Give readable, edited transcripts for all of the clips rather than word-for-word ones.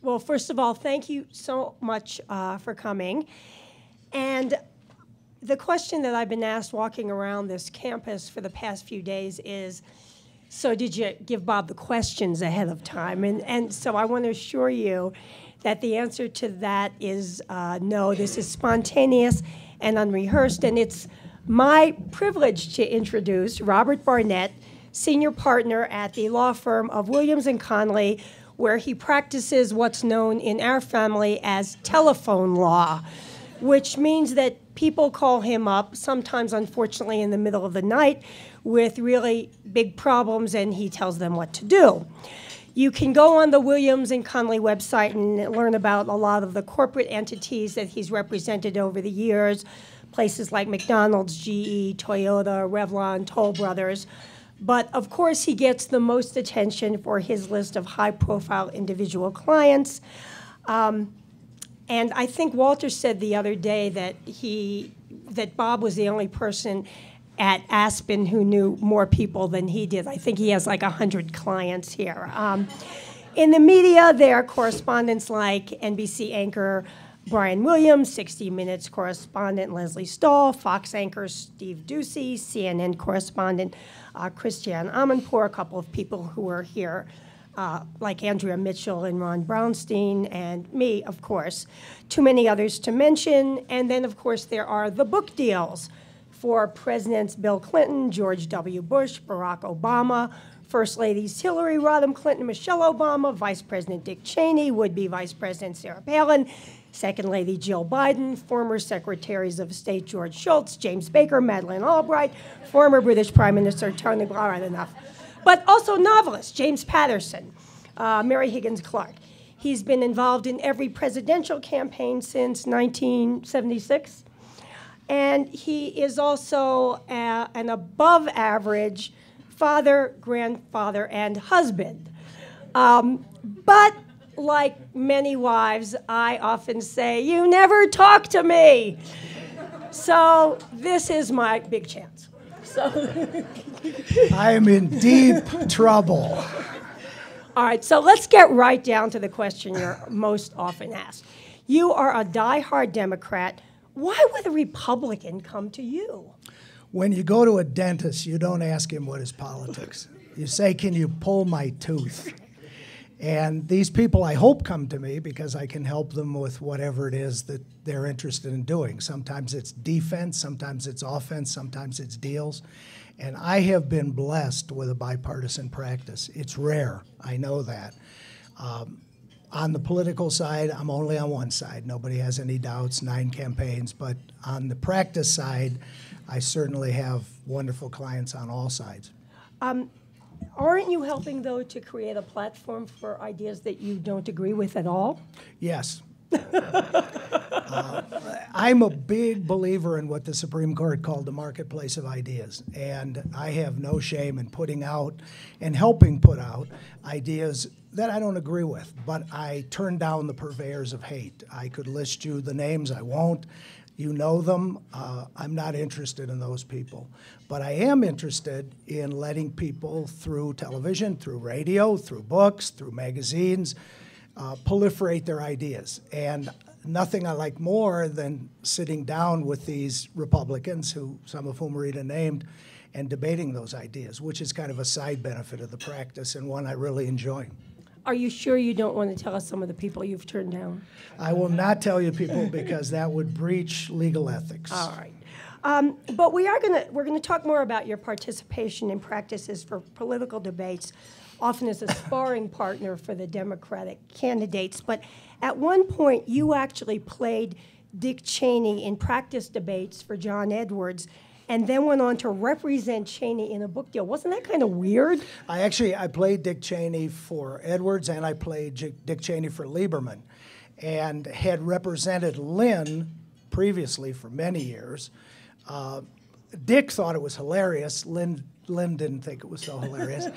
Well, first of all, thank you so much for coming. And the question that I've been asked walking around this campus for the past few days is, so did you give Bob the questions ahead of time? And so I want to assure you that the answer to that is no. This is spontaneous and unrehearsed, and it's my privilege to introduce Robert Barnett, senior partner at the law firm of Williams and Connolly, where he practices what's known in our family as telephone law, which means that people call him up, sometimes unfortunately in the middle of the night, with really big problems, and he tells them what to do. You can go on the Williams and Connolly website and learn about a lot of the corporate entities that he's represented over the years, places like McDonald's, GE, Toyota, Revlon, Toll Brothers. But of course, he gets the most attention for his list of high-profile individual clients. And I think Walter said the other day that Bob was the only person at Aspen who knew more people than he did. I think he has like 100 clients here. In the media, there are correspondents like NBC anchor Brian Williams, 60 Minutes correspondent Leslie Stahl, Fox anchor Steve Doocy, CNN correspondent Christiane Amanpour, a couple of people who are here, like Andrea Mitchell and Ron Brownstein, and me, of course. Too many others to mention. And then, of course, there are the book deals for Presidents Bill Clinton, George W. Bush, Barack Obama, First Ladies Hillary Rodham Clinton, Michelle Obama, Vice President Dick Cheney, would-be Vice President Sarah Palin, Second Lady Jill Biden, former Secretaries of State George Shultz, James Baker, Madeleine Albright, former British Prime Minister Tony Blair, all right, enough. But also novelists, James Patterson, Mary Higgins Clark. He's been involved in every presidential campaign since 1976. And he is also an above-average father, grandfather, and husband. But like many wives, I often say, "You never talk to me." So this is my big chance. So I am in deep trouble. All right, so let's get right down to the question you're most often asked. You are a diehard Democrat. Why would a Republican come to you? When you go to a dentist, you don't ask him what his politics. You say, "Can you pull my tooth?" And these people, I hope, come to me because I can help them with whatever it is that they're interested in doing. Sometimes it's defense, sometimes it's offense, sometimes it's deals. And I have been blessed with a bipartisan practice. It's rare, I know that. On the political side, I'm only on one side. Nobody has any doubts, 9 campaigns. But on the practice side, I certainly have wonderful clients on all sides. Aren't you helping, though, to create a platform for ideas that you don't agree with at all? Yes. I'm a big believer in what the Supreme Court called the marketplace of ideas, and I have no shame in putting out and helping put out ideas that I don't agree with, but I turn down the purveyors of hate. I could list you the names, I won't. You know them. I'm not interested in those people. But I am interested in letting people through television, through radio, through books, through magazines, proliferate their ideas. And nothing I like more than sitting down with these Republicans, some of whom Rita named, and debating those ideas, which is kind of a side benefit of the practice and one I really enjoy. Are you sure you don't want to tell us some of the people you've turned down? I will not tell you people because that would breach legal ethics. All right. But we're going to talk more about your participation in practices for political debates, often as a sparring partner for the Democratic candidates. But at one point, you actually played Dick Cheney in practice debates for John Edwards, and then went on to represent Cheney in a book deal. Wasn't that kind of weird? I played Dick Cheney for Edwards, and I played Dick Cheney for Lieberman, and had represented Lynn previously for many years. Dick thought it was hilarious. Lynn didn't think it was so hilarious.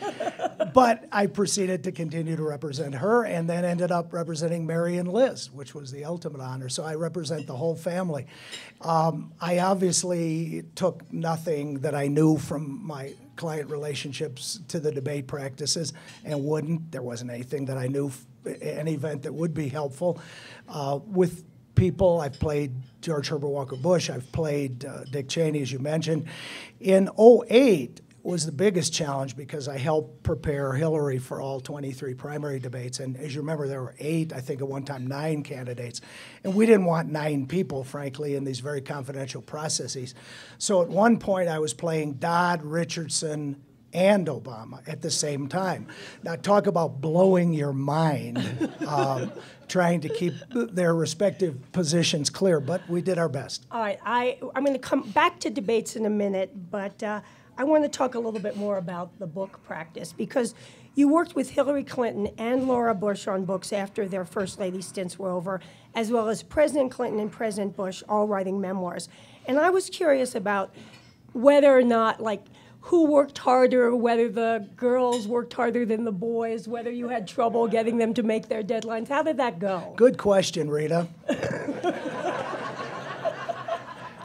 But I proceeded to continue to represent her and then ended up representing Mary and Liz, which was the ultimate honor. So I represent the whole family. I obviously took nothing that I knew from my client relationships to the debate practices and wouldn't. There wasn't anything that I knew an event that would be helpful. With people, I've played George Herbert Walker Bush, I've played Dick Cheney, as you mentioned. In '08 was the biggest challenge because I helped prepare Hillary for all 23 primary debates. And as you remember, there were 8, I think at one time 9 candidates. And we didn't want 9 people, frankly, in these very confidential processes. So at one point I was playing Dodd, Richardson, and Obama at the same time. Now talk about blowing your mind, trying to keep their respective positions clear, but we did our best. All right, I'm going to come back to debates in a minute, but I want to talk a little bit more about the book practice, because you worked with Hillary Clinton and Laura Bush on books after their First Lady stints were over, as well as President Clinton and President Bush all writing memoirs. And I was curious about whether or not, like, who worked harder, whether the girls worked harder than the boys, whether you had trouble getting them to make their deadlines. How did that go? Good question, Rita.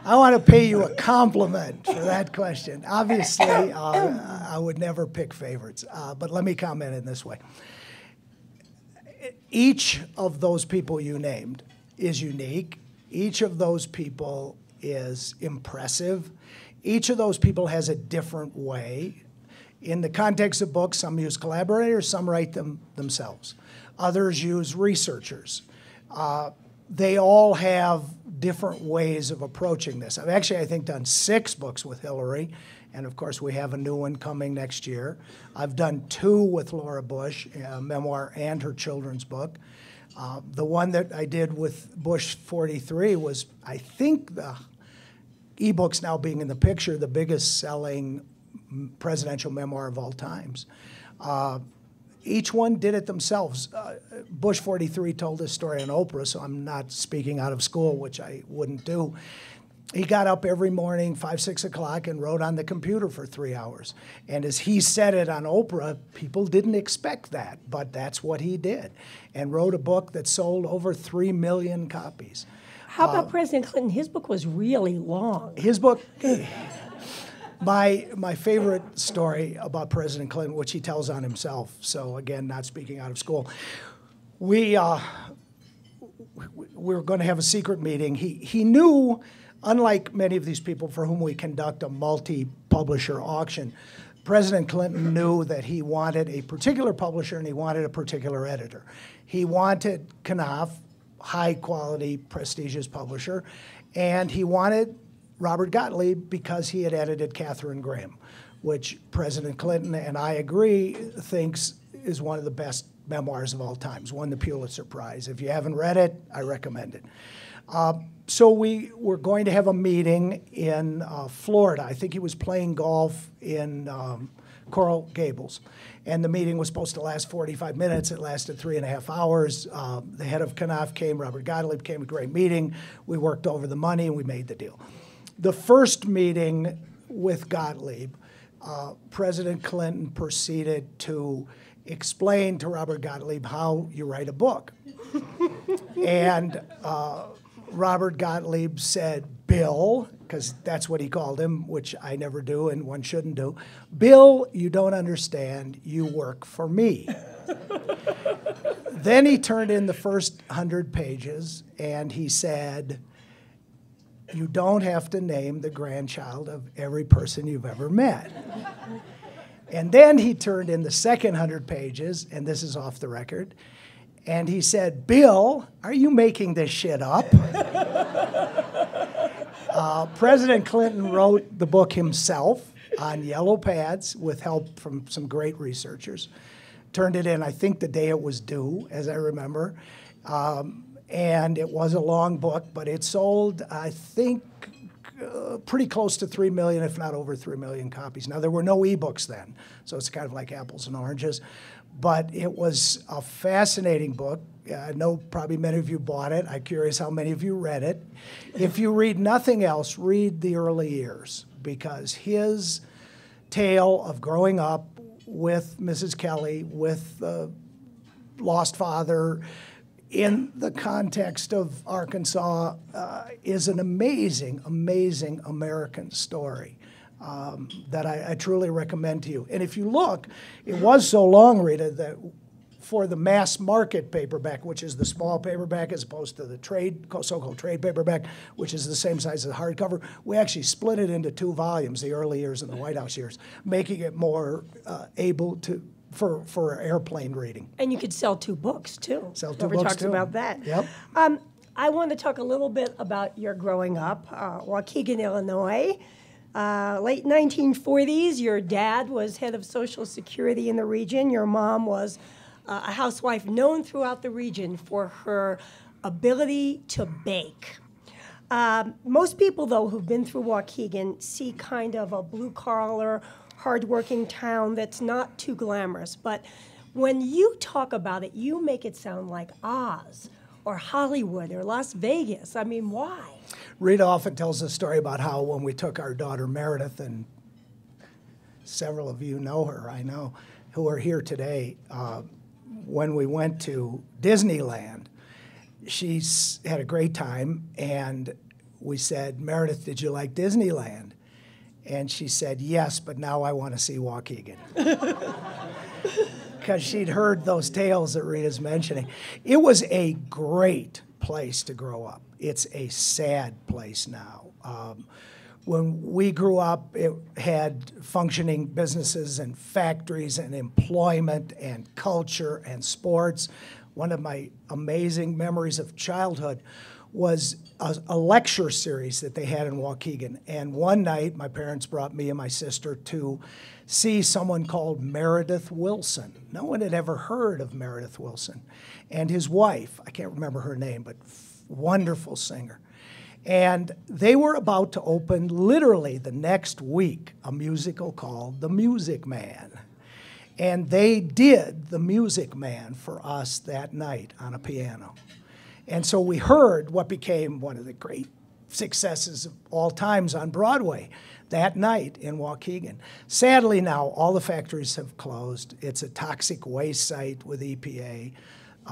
I want to pay you a compliment for that question. Obviously, I would never pick favorites, but let me comment in this way. Each of those people you named is unique. Each of those people is impressive. Each of those people has a different way. In the context of books, some use collaborators, some write them themselves. Others use researchers. They all have different ways of approaching this. I've actually, I think, done 6 books with Hillary, and of course we have a new one coming next year. I've done 2 with Laura Bush, a memoir and her children's book. The one that I did with Bush 43 was, I think, the ebooks now being in the picture, the biggest selling presidential memoir of all times. Each one did it themselves. Bush 43 told this story on Oprah, so I'm not speaking out of school, which I wouldn't do. He got up every morning, 5, 6 o'clock, and wrote on the computer for 3 hours. And as he said it on Oprah, people didn't expect that, but that's what he did, and wrote a book that sold over 3 million copies. How about President Clinton? His book was really long. His book, my favorite story about President Clinton, which he tells on himself, so again, not speaking out of school, we were going to have a secret meeting. He knew, unlike many of these people for whom we conduct a multi-publisher auction, President Clinton knew that he wanted a particular publisher and he wanted a particular editor. He wanted Knopf, high-quality, prestigious publisher, and he wanted Robert Gottlieb because he had edited Katharine Graham, which President Clinton, and I agree, thinks is one of the best memoirs of all times, won the Pulitzer Prize. If you haven't read it, I recommend it. So we were going to have a meeting in Florida. I think he was playing golf in Coral Gables. And the meeting was supposed to last 45 minutes. It lasted 3.5 hours. The head of Knopf came, Robert Gottlieb came, a great meeting. We worked over the money and we made the deal. The first meeting with Gottlieb, President Clinton proceeded to explain to Robert Gottlieb how you write a book. And Robert Gottlieb said, Bill, because that's what he called him, which I never do and one shouldn't do, Bill, you don't understand, you work for me. Then he turned in the first 100 pages and he said, you don't have to name the grandchild of every person you've ever met. And then he turned in the second 100 pages, and this is off the record, and he said, Bill, are you making this shit up? President Clinton wrote the book himself on yellow pads with help from some great researchers. Turned it in, I think, the day it was due, as I remember. And it was a long book, but it sold, I think, pretty close to 3 million, if not over 3 million copies. Now, there were no ebooks then, so it's kind of like apples and oranges. But it was a fascinating book. I know probably many of you bought it. I'm curious how many of you read it. If you read nothing else, read the early years, because his tale of growing up with Mrs. Kelly, with the lost father, in the context of Arkansas, is an amazing, amazing American story that I truly recommend to you. And if you look, it was so long, Rita, that for the mass market paperback, which is the small paperback as opposed to the so-called trade paperback, which is the same size as the hardcover, we actually split it into 2 volumes, the early years and the White House years, making it more able to for airplane reading. And you could sell 2 books, too. Sell 2 Never books, talks too. about that. Yep. I want to talk a little bit about your growing up, Waukegan, Illinois. Late 1940s, your dad was head of Social Security in the region. Your mom was a housewife known throughout the region for her ability to bake. Most people, though, who've been through Waukegan see kind of a blue-collar, hardworking town that's not too glamorous. But when you talk about it, you make it sound like Oz or Hollywood or Las Vegas. I mean, why? Rita often tells a story about how when we took our daughter Meredith, and several of you know her, I know, who are here today, when we went to Disneyland, she had a great time, and we said, Meredith, did you like Disneyland? And she said, yes, but now I want to see Waukegan. Because she'd heard those tales that Rita's mentioning. It was a great place to grow up. It's a sad place now. When we grew up, it had functioning businesses and factories and employment and culture and sports. One of my amazing memories of childhood was a lecture series that they had in Waukegan. And one night, my parents brought me and my sister to see someone called Meredith Willson. No one had ever heard of Meredith Willson. And his wife, I can't remember her name, but wonderful singer. And they were about to open, literally the next week, a musical called The Music Man. And they did The Music Man for us that night on a piano. And so we heard what became one of the great successes of all times on Broadway that night in Waukegan. Sadly now, all the factories have closed. It's a toxic waste site with EPA.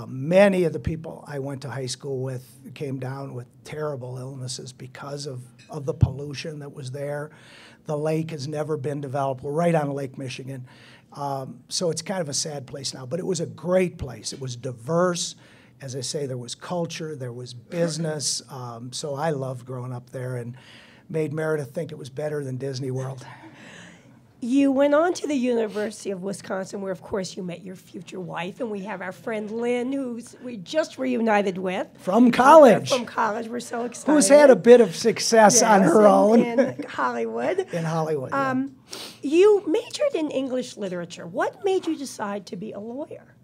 Many of the people I went to high school with came down with terrible illnesses because of the pollution that was there. The lake has never been developed. We're right on Lake Michigan. So it's kind of a sad place now, but it was a great place. It was diverse. As I say, there was culture, there was business. So I loved growing up there and made Meredith think it was better than Disney World. You went on to the University of Wisconsin, where, of course, you met your future wife, and we have our friend Lynn, who we just reunited with. From college. From college. We're so excited. Who's had a bit of success on her own. In Hollywood. In Hollywood, yeah. You majored in English literature. What made you decide to be a lawyer?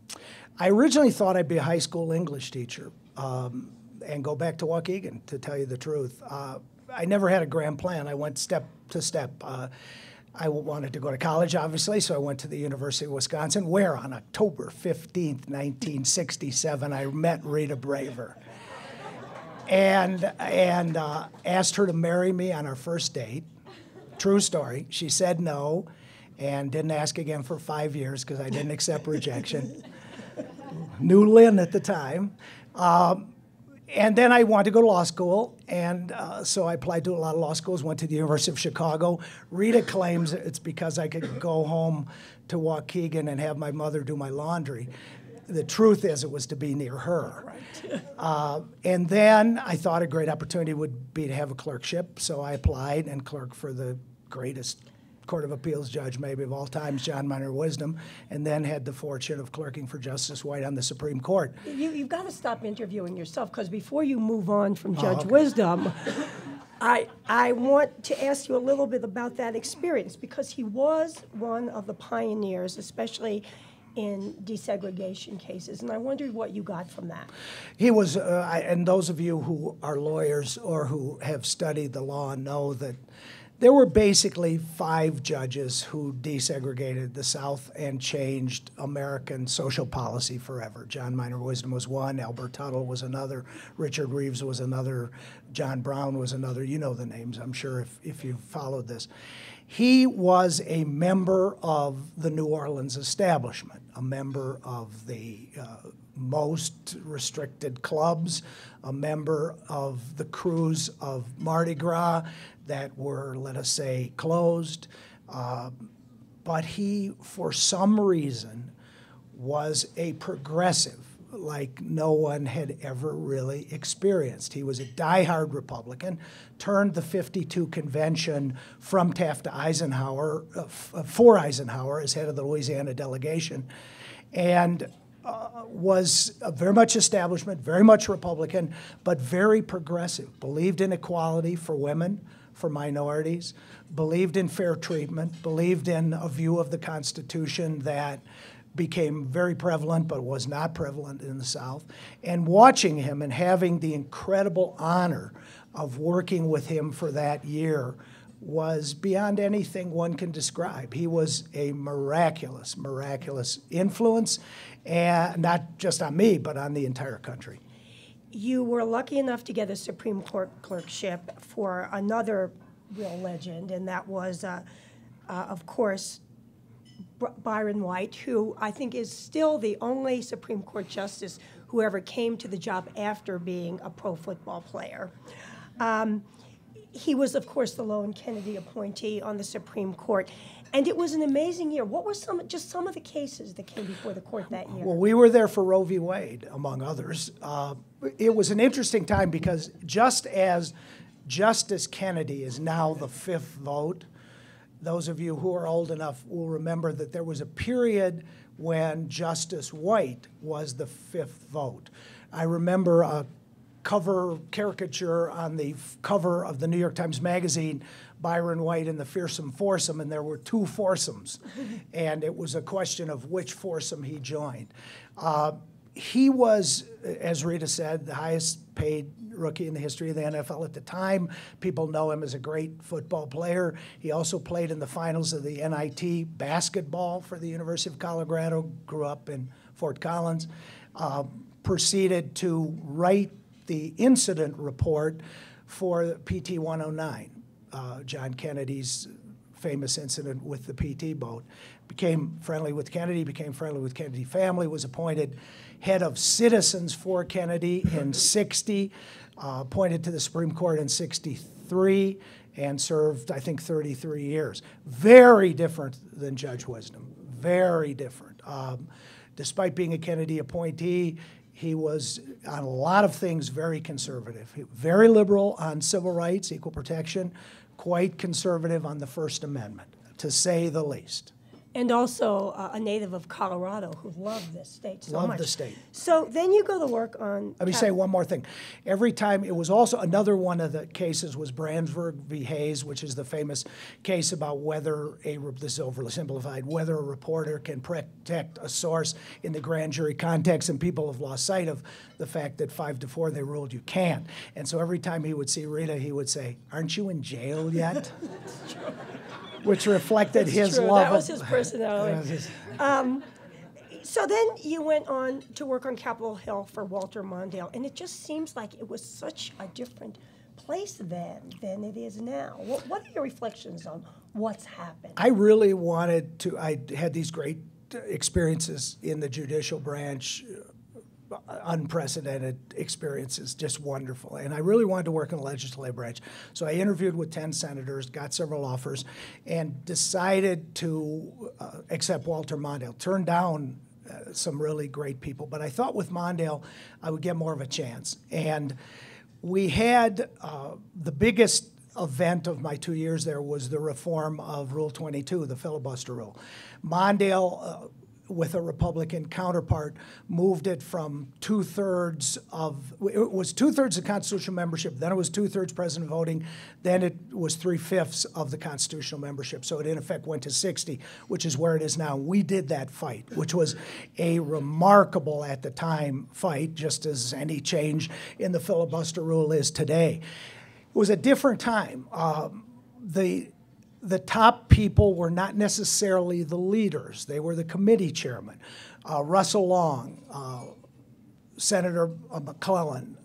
I originally thought I'd be a high school English teacher and go back to Waukegan, to tell you the truth. I never had a grand plan. I went step to step. I wanted to go to college, obviously, so I went to the University of Wisconsin, where on October 15th, 1967, I met Rita Braver and asked her to marry me on our first date. True story. She said no and didn't ask again for 5 years because I didn't accept rejection. Knew Lynn at the time. And then I wanted to go to law school, and so I applied to a lot of law schools, went to the University of Chicago. Rita claims it's because I could go home to Waukegan and have my mother do my laundry. The truth is it was to be near her. Right. And then I thought a great opportunity would be to have a clerkship, so I applied and clerked for the greatest Court of Appeals judge maybe of all times, John Minor Wisdom, and then had the fortune of clerking for Justice White on the Supreme Court. You've got to stop interviewing yourself, because before you move on from Judge Wisdom, I want to ask you a little bit about that experience, because he was one of the pioneers, especially in desegregation cases, and I wondered what you got from that. He was, and those of you who are lawyers or who have studied the law know that there were basically 5 judges who desegregated the South and changed American social policy forever. John Minor Wisdom was one, Albert Tuttle was another, Richard Reeves was another, John Brown was another. You know the names, I'm sure, if you've followed this. He was a member of the New Orleans establishment, a member of the most restricted clubs, a member of the crews of Mardi Gras that were, let us say, closed. But he, for some reason, was a progressive like no one had ever really experienced. He was a diehard Republican, turned the 52 convention from Taft to Eisenhower, for Eisenhower as head of the Louisiana delegation, and was very much establishment, very much Republican, but very progressive, believed in equality for women, for minorities, believed in fair treatment, believed in a view of the Constitution that became very prevalent but was not prevalent in the South. And watching him and having the incredible honor of working with him for that year was beyond anything one can describe. He was a miraculous, miraculous influence, and not just on me, but on the entire country. You were lucky enough to get a Supreme Court clerkship for another real legend, and that was, of course, Byron White, who I think is still the only Supreme Court justice who ever came to the job after being a pro football player. He was, of course, the Low and Kennedy appointee on the Supreme Court. And it was an amazing year. What were just some of the cases that came before the court that year? Well, we were there for Roe v. Wade, among others. It was an interesting time because just as Justice Kennedy is now the fifth vote, those of you who are old enough will remember that there was a period when Justice White was the fifth vote. I remember a cover caricature on the cover of the New York Times Magazine, Byron White and the Fearsome Foursome, and there were two foursomes. And it was a question of which foursome he joined. He was, as Rita said, the highest paid rookie in the history of the NFL at the time. People know him as a great football player. He also played in the finals of the NIT basketball for the University of Colorado, grew up in Fort Collins, proceeded to write the incident report for PT 109, John Kennedy's famous incident with the PT boat. Became friendly with Kennedy, became friendly with Kennedy family, was appointed head of citizens for Kennedy in 60, appointed to the Supreme Court in 63, and served, I think, 33 years. Very different than Judge Wisdom, very different. Despite being a Kennedy appointee, he was, on a lot of things, very conservative. Very liberal on civil rights, equal protection, quite conservative on the First Amendment, to say the least. And also a native of Colorado who loved this state so much. Loved the state. So then you go to work on... Let me say one more thing. Every time, it was also, another one of the cases was Branzburg V Hayes, which is the famous case about whether this is overly simplified, whether a reporter can protect a source in the grand jury context, and people have lost sight of the fact that 5-4 they ruled you can't. And so every time he would see Rita, he would say, "Aren't you in jail yet?" That's true. Which reflected his love. That was his personality. So then you went on to work on Capitol Hill for Walter Mondale, and it just seems like it was such a different place then than it is now. What are your reflections on what's happened? I really wanted to, I had these great experiences in the judicial branch, unprecedented experiences, just wonderful. And I really wanted to work in the legislative branch. So I interviewed with 10 senators, got several offers, and decided to accept Walter Mondale. Turned down some really great people, but I thought with Mondale I would get more of a chance. And we had the biggest event of my 2 years there was the reform of Rule 22, the filibuster rule. Mondale, with a Republican counterpart, moved it from it was two-thirds of constitutional membership, then it was two-thirds president voting, then it was 3/5 of the constitutional membership. So it in effect went to 60, which is where it is now. We did that fight, which was a remarkable, at the time, fight, just as any change in the filibuster rule is today. It was a different time. The top people were not necessarily the leaders. They were the committee chairmen. Russell Long, Senator McClellan,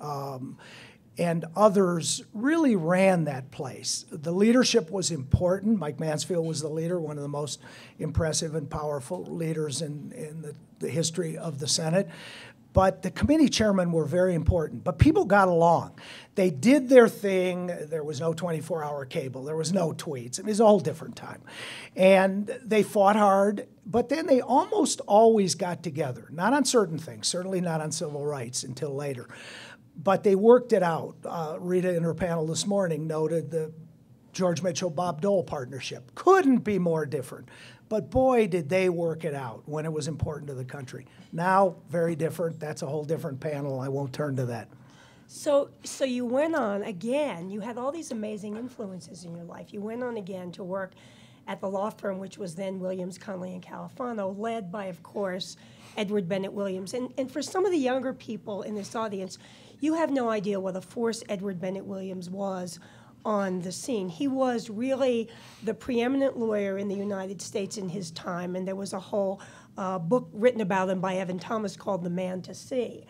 and others really ran that place. The leadership was important. Mike Mansfield was the leader, one of the most impressive and powerful leaders in the history of the Senate. But the committee chairmen were very important. But people got along. They did their thing. There was no 24-hour cable. There was no tweets. It was a whole different time. And they fought hard, but then they almost always got together. Not on certain things, certainly not on civil rights until later. But they worked it out. Rita in her panel this morning noted the George Mitchell-Bob Dole partnership. Couldn't be more different. But boy, did they work it out when it was important to the country. Now, very different. That's a whole different panel. I won't turn to that. So you went on again. You had all these amazing influences in your life. You went on again to work at the law firm, which was then Williams, Connolly, and Califano, led by, of course, Edward Bennett Williams. And for some of the younger people in this audience, you have no idea what a force Edward Bennett Williams was on the scene. He was really the preeminent lawyer in the United States in his time, and there was a whole book written about him by Evan Thomas called The Man to See.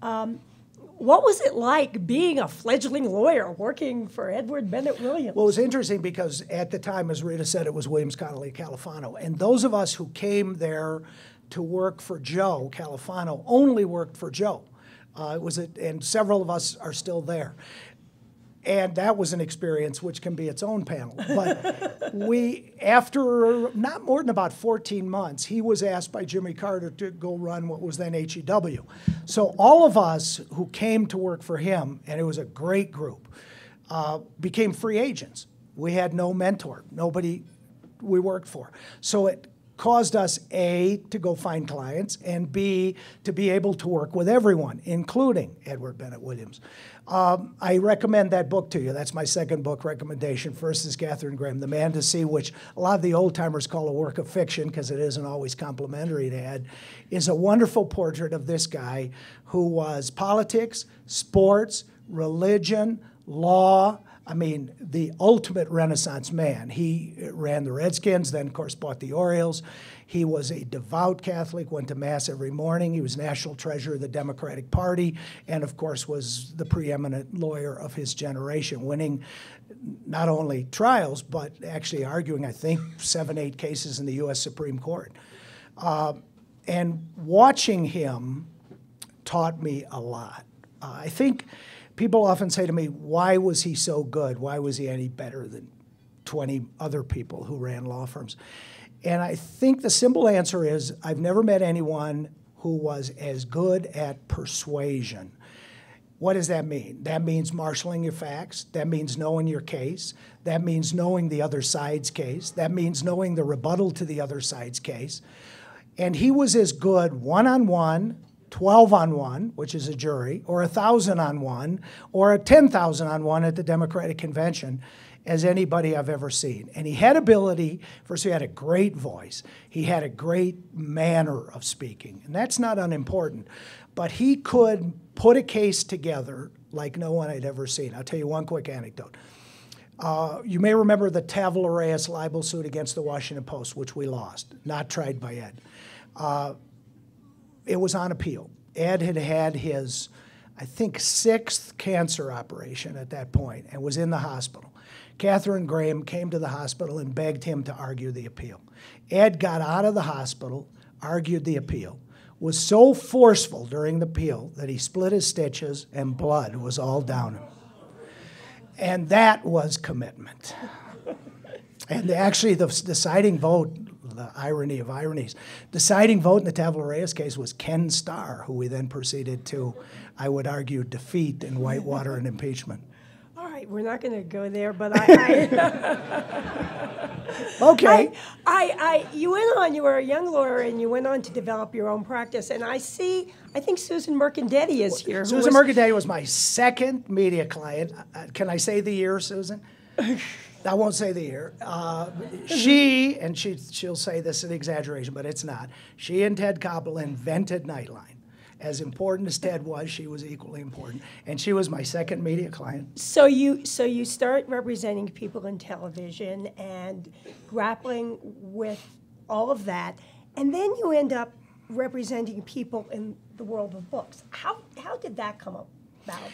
What was it like being a fledgling lawyer working for Edward Bennett Williams? Well, it was interesting because at the time, as Rita said, it was Williams, Connolly, Califano. And those of us who came there to work for Joe Califano only worked for Joe. And several of us are still there. And that was an experience which can be its own panel. But after not more than about 14 months, he was asked by Jimmy Carter to go run what was then HEW. So all of us who came to work for him, and it was a great group, became free agents. We had no mentor, nobody we worked for. So it caused us, A, to go find clients, and B, to be able to work with everyone, including Edward Bennett Williams. I recommend that book to you. That's my second book recommendation. First is Katharine Graham, The Man to See, which a lot of the old-timers call a work of fiction because it isn't always complimentary to Ed, is a wonderful portrait of this guy who was politics, sports, religion, law, I mean, the ultimate Renaissance man. He ran the Redskins, then, of course, bought the Orioles. He was a devout Catholic, went to Mass every morning. He was national treasurer of the Democratic Party, and, of course, was the preeminent lawyer of his generation, winning not only trials, but actually arguing, I think, 7, 8 cases in the U.S. Supreme Court. And watching him taught me a lot. I think people often say to me, why was he so good? Why was he any better than 20 other people who ran law firms? And I think the simple answer is I've never met anyone who was as good at persuasion. What does that mean? That means marshaling your facts. That means knowing your case. That means knowing the other side's case. That means knowing the rebuttal to the other side's case. And he was as good one-on-one, 12-on-1, which is a jury, or 1,000-on-1, or a 10,000-on-1 at the Democratic Convention as anybody I've ever seen. And he had ability. First, he had a great voice. He had a great manner of speaking, and that's not unimportant. But he could put a case together like no one I'd ever seen. I'll tell you one quick anecdote. You may remember the Tavel-Reyes libel suit against the Washington Post, which we lost, not tried by Ed. It was on appeal. Ed had had his, I think, 6th cancer operation at that point and was in the hospital. Katharine Graham came to the hospital and begged him to argue the appeal. Ed got out of the hospital, argued the appeal, was so forceful during the appeal that he split his stitches and blood was all down him. And that was commitment. And actually the deciding vote, the irony of ironies, deciding vote in the Tavel-Reyes case was Ken Starr, who we then proceeded to, I would argue, defeat in Whitewater and impeachment. All right, we're not going to go there, but Okay. You went on, you were a young lawyer, and you went on to develop your own practice. And I think Susan Mercandetti is here. Susan Mercandetti was my second media client. Can I say the year, Susan? I won't say the year. She'll say this is an exaggeration, but it's not. She and Ted Koppel invented Nightline. As important as Ted was, she was equally important. And she was my second media client. So you start representing people in television and grappling with all of that, and then you end up representing people in the world of books. How did that come about?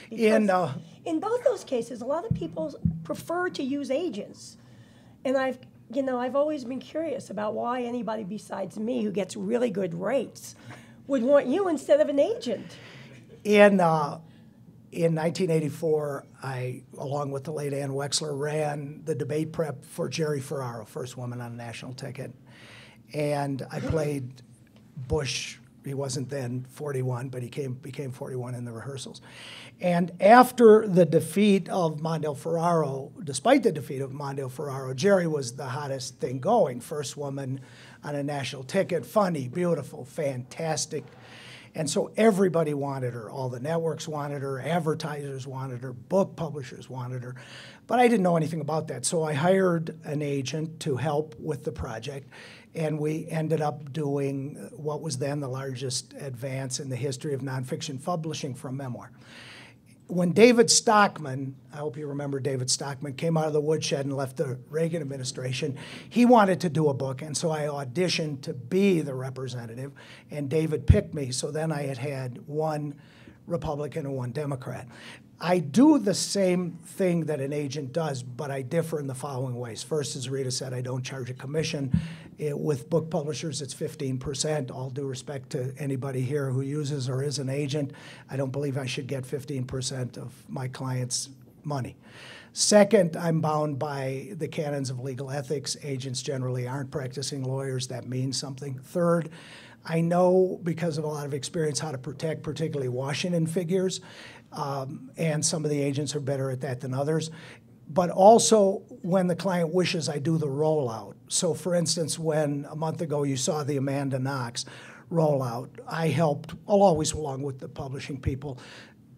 Because in both those cases, a lot of people prefer to use agents, and I've always been curious about why anybody besides me who gets really good rates would want you instead of an agent. In 1984, I, along with the late Ann Wexler, ran the debate prep for Jerry Ferraro, first woman on a national ticket. And I played Bush. He wasn't then 41, but he became 41 in the rehearsals. And after the defeat of Mondale Ferraro, despite the defeat of Mondale Ferraro, Jerry was the hottest thing going. First woman on a national ticket, funny, beautiful, fantastic. And so everybody wanted her. All the networks wanted her, advertisers wanted her, book publishers wanted her. But I didn't know anything about that. So I hired an agent to help with the project. And we ended up doing what was then the largest advance in the history of nonfiction publishing from memoir. When David Stockman, I hope you remember David Stockman, came out of the woodshed and left the Reagan administration, he wanted to do a book, and so I auditioned to be the representative, and David picked me, so then I had one Republican and one Democrat. I do the same thing that an agent does, but I differ in the following ways. First, as Rita said, I don't charge a commission. With book publishers, it's 15%. All due respect to anybody here who uses or is an agent, I don't believe I should get 15% of my clients' money. Second, I'm bound by the canons of legal ethics. Agents generally aren't practicing lawyers. That means something. Third, I know, because of a lot of experience, how to protect particularly Washington figures, and some of the agents are better at that than others. But also, when the client wishes, I do the rollout. So for instance, when a month ago you saw the Amanda Knox rollout, I helped, always along with the publishing people,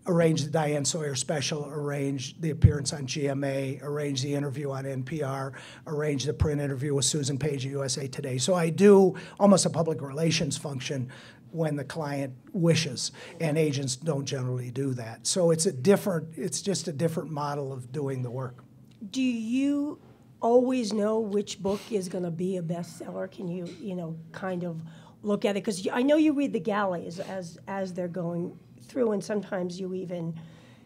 arrange the Diane Sawyer special, arrange the appearance on GMA, arrange the interview on NPR, arrange the print interview with Susan Page of USA Today. So I do almost a public relations function when the client wishes, and agents don't generally do that. So it's just a different model of doing the work. Do you always know which book is going to be a bestseller? Can you, kind of look at it? Because I know you read the galleys as they're going through, and sometimes you even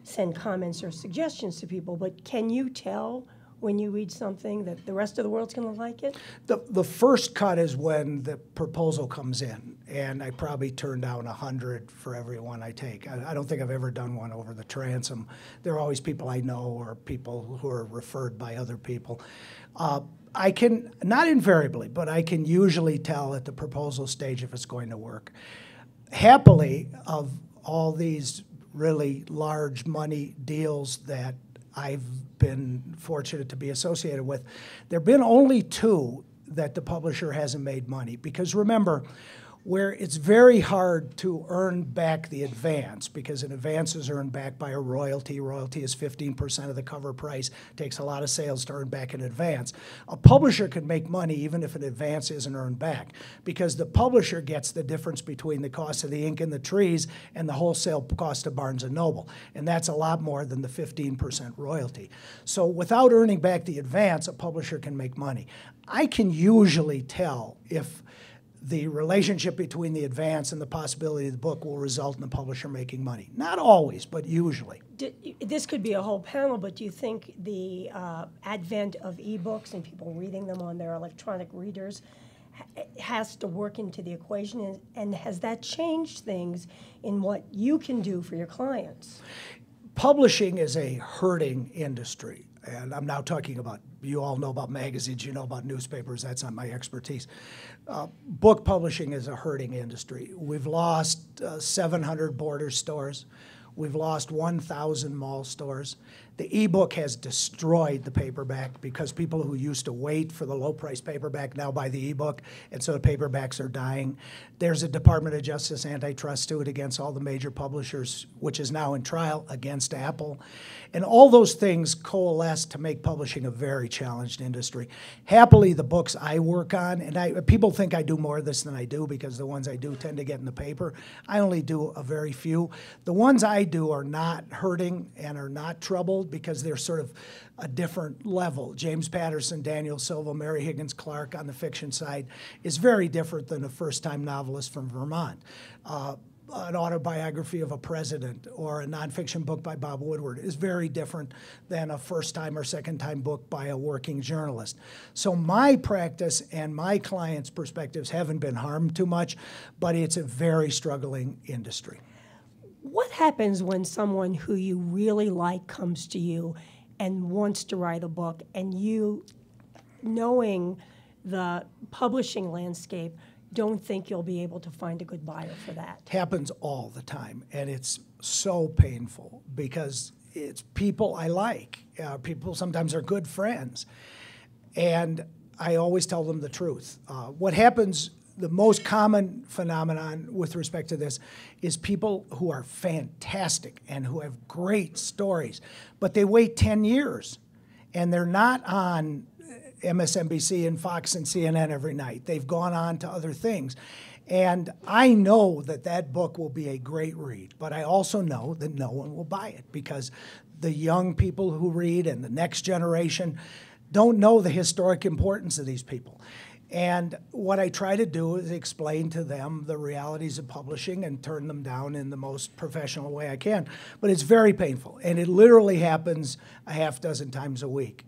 send comments or suggestions to people, but can you tell when you read something that the rest of the world's going to like it? The first cut is when the proposal comes in, and I probably turn down 100 for every one I take. I don't think I've ever done one over the transom. There are always people I know or people who are referred by other people. I can, not invariably, but I can usually tell at the proposal stage if it's going to work. Happily, of all these really large money deals that I've been fortunate to be associated with, there have been only two that the publisher hasn't made money. Because remember, where it's very hard to earn back the advance, because an advance is earned back by a royalty. Royalty is 15% of the cover price. It takes a lot of sales to earn back an advance. A publisher can make money even if an advance isn't earned back, because the publisher gets the difference between the cost of the ink in the trees and the wholesale cost of Barnes & Noble, and that's a lot more than the 15% royalty. So without earning back the advance, a publisher can make money. I can usually tell if the relationship between the advance and the possibility of the book will result in the publisher making money. Not always, but usually. This could be a whole panel, but do you think the advent of ebooks and people reading them on their electronic readers has to work into the equation, and has that changed things in what you can do for your clients? Publishing is a hurting industry. And I'm now talking about, you all know about magazines, you know about newspapers, that's not my expertise. Book publishing is a hurting industry. We've lost 700 border stores. We've lost 1,000 mall stores. The ebook has destroyed the paperback, because people who used to wait for the low-price paperback now buy the ebook, and so the paperbacks are dying. There's a Department of Justice antitrust suit against all the major publishers, which is now in trial against Apple. And all those things coalesce to make publishing a very challenged industry. Happily, the books I work on, and people think I do more of this than I do, because the ones I do tend to get in the paper. I only do a very few. The ones I do are not hurting and are not troubled, because they're sort of a different level. James Patterson, Daniel Silva, Mary Higgins Clark on the fiction side is very different than a first-time novelist from Vermont. an autobiography of a president or a nonfiction book by Bob Woodward is very different than a first-time or second-time book by a working journalist. So my practice and my clients' perspectives haven't been harmed too much, but it's a very struggling industry. What happens when someone who you really like comes to you and wants to write a book, and you, knowing the publishing landscape, don't think you'll be able to find a good buyer for that? It happens all the time, and it's so painful because it's people I like. People sometimes are good friends, and I always tell them the truth. What happens, the most common phenomenon with respect to this is people who are fantastic and who have great stories, but they wait 10 years, and they're not on MSNBC and Fox and CNN every night. They've gone on to other things. And I know that that book will be a great read, but I also know that no one will buy it because the young people who read and the next generation don't know the historic importance of these people. And what I try to do is explain to them the realities of publishing and turn them down in the most professional way I can. But it's very painful, and it literally happens a half dozen times a week.